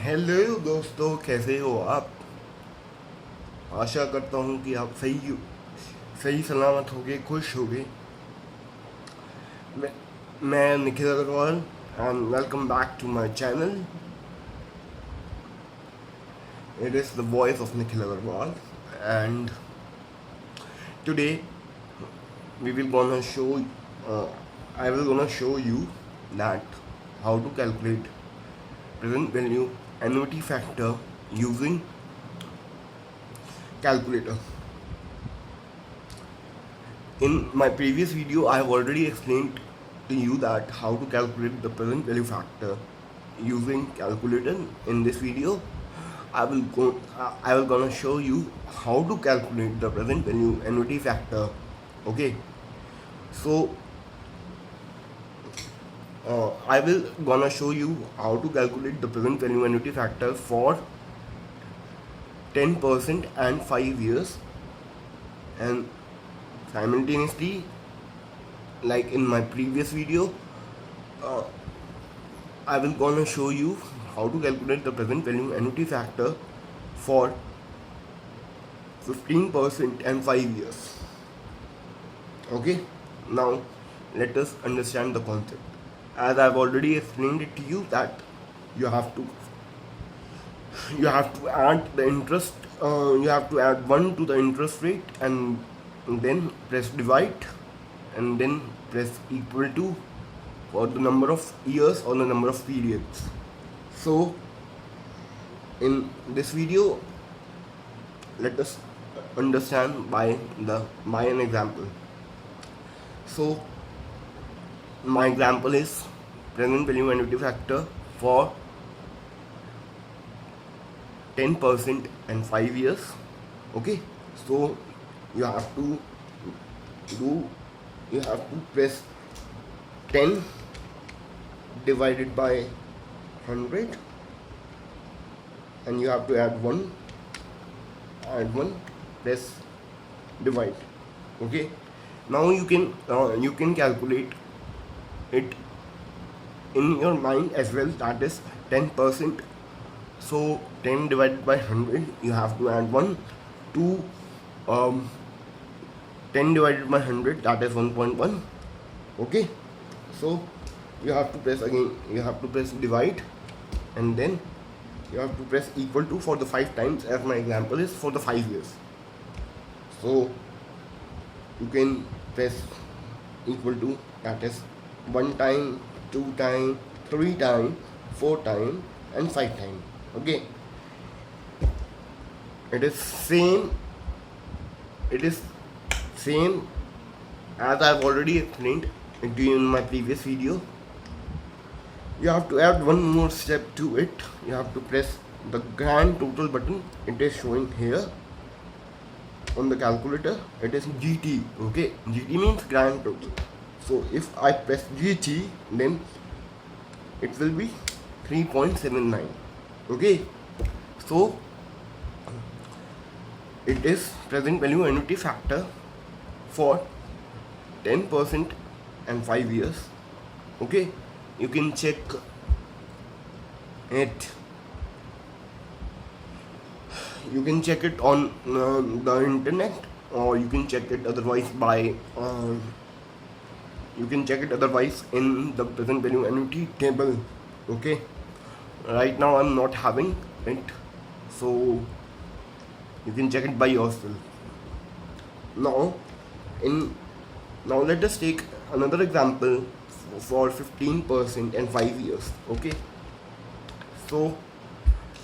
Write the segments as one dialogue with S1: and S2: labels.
S1: Hello दोस्तों, कैसे हो आप। आशा करता हूँ कि आप सही सलामत होगे, खुश होगे। मैं मैं Nikhil Agarwal and welcome back to my channel. It is the voice of Nikhil Agarwal, and today we will gonna show uh, I will gonna show you that how to calculate present value annuity factor using calculator. In my previous video, I have already explained to you that how to calculate the present value factor using calculator. In this video, I will gonna show you how to calculate the present value annuity factor. Okay, so I will gonna show you how to calculate the present value annuity factor for 10% and 5 years, and simultaneously, like in my previous video, uh, I will gonna show you how to calculate the present value annuity factor for 15% and 5 years. Okay, now let us understand the concept. As I've already explained it to you that you have to add the interest. You have to add 1 to the interest rate and then press divide and then press equal to for the number of years or the number of periods. So in this video, let us understand by an example. So my example is present value annuity factor for 10% and 5 years. Okay, so you have to press 10 divided by 100 and you have to add 1, press divide. Okay, now you can calculate it in your mind as well. That is 10%. So 10 divided by 100, you have to add 1 to 10 divided by 100, that is 1.1. Okay, so you have to press divide and then you have to press equal to for the 5 times, as my example is for the 5 years. So you can press equal to, that is 1 time, 2 time, 3 time, 4 time and 5 time. Okay, it is same as I've already explained it to you in my previous video. You have to add one more step to it. You have to press the grand total button. It is showing here on the calculator. It is GT. Okay, GT means grand total. So if I press GT, then it will be 3.79. Okay, so it is present value annuity factor for 10% and 5 years. Okay, you can check it. You can check it on the internet, or you can check it otherwise in the present value annuity table. Okay, right now I'm not having it, so you can check it by yourself. Now let us take another example for 15% and 5 years. Okay, so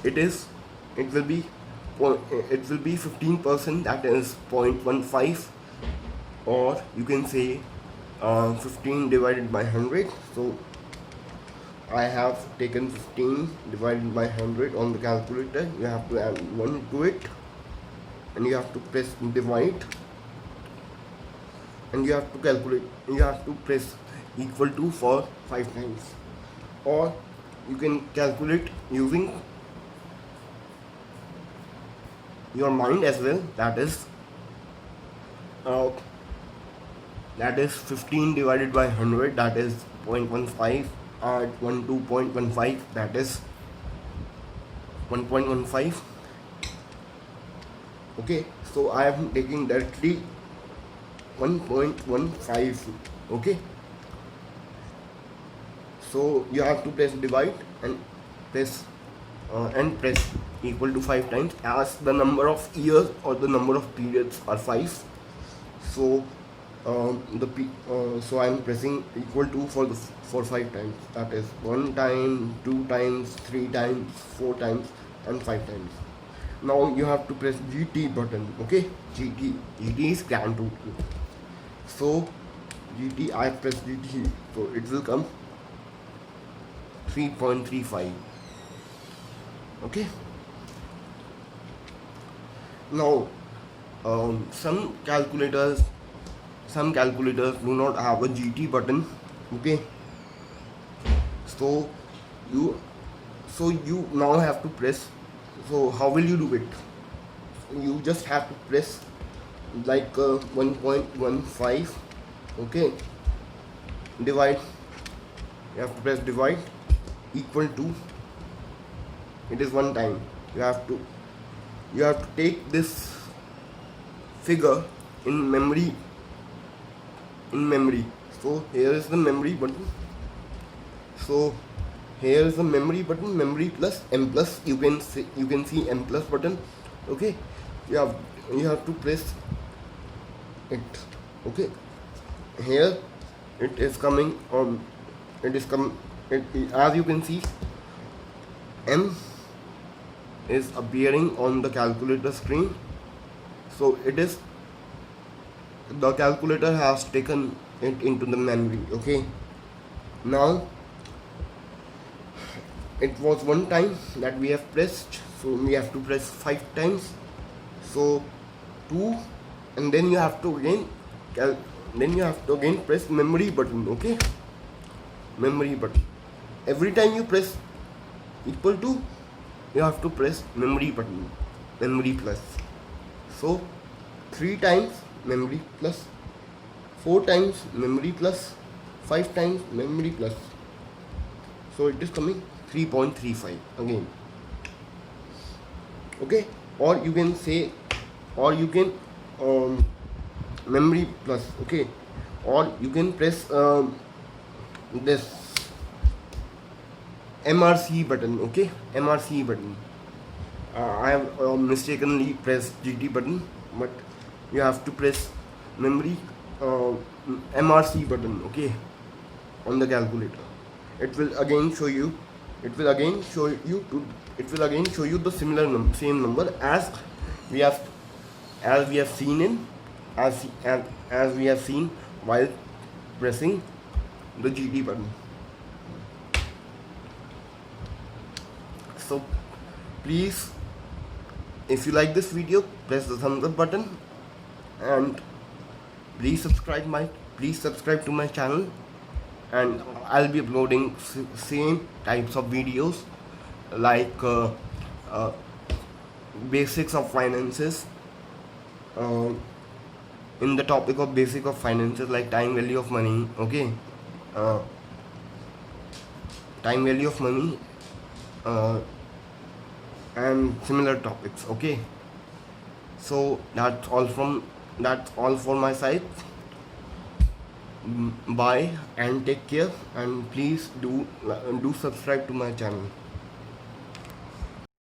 S1: it will be 15%, that is 0.15, or you can say 15 divided by 100. So I have taken 15 divided by 100 on the calculator. You have to add 1 to it and you have to press divide and you have to press equal to for 5 times, or you can calculate using your mind as well. That is 15 divided by 100, that is 0.15, add 1 to 0.15, that is 1.15. Okay, so I am taking directly 1.15. Okay, so you have to press divide and press equal to 5 times, as the number of years or the number of periods are 5. So so I'm pressing equal to for 5 times, that is 1 time, 2 times, 3 times, 4 times and 5 times. Now you have to press GT button. Okay, GT is grand total. So GT, I press GT, so it will come 3.35. okay. Now some calculators do not have a GT button. Okay, so you now have to press. So how will you do it? You just have to press like 1.15. okay, divide. You have to press divide equal to, it is 1 time. You have to take this figure in memory. So here is the memory button. So here is the memory button, memory plus M plus. You can see M plus button. Okay, you have to press it. Okay, here it is coming on. As you can see, M is appearing on the calculator screen. So the calculator has taken it into the memory. Okay, now it was 1 time that we have pressed, so we have to press 5 times. So 2, and then you have to again press memory button. Okay, memory button. Every time you press equal to, you have to press memory button, memory plus. So 3 times memory plus, 4 times memory plus, 5 times memory plus. So it is coming 3.35 again. Okay, or you can say, or you can memory plus. Okay, or you can press this MRC button. Okay, MRC button. I have mistakenly pressed GT button, but you have to press memory MRC button. Okay, on the calculator. It will again show you the same number as we have seen while pressing the GT button. So please, if you like this video, press the thumbs up button, and please subscribe to my channel, and I'll be uploading same types of videos like basics of finances, in the topic of basic of finances, like time value of money. Okay, time value of money and similar topics. Okay, so that's all for my side. Bye and take care, and please do subscribe to my channel.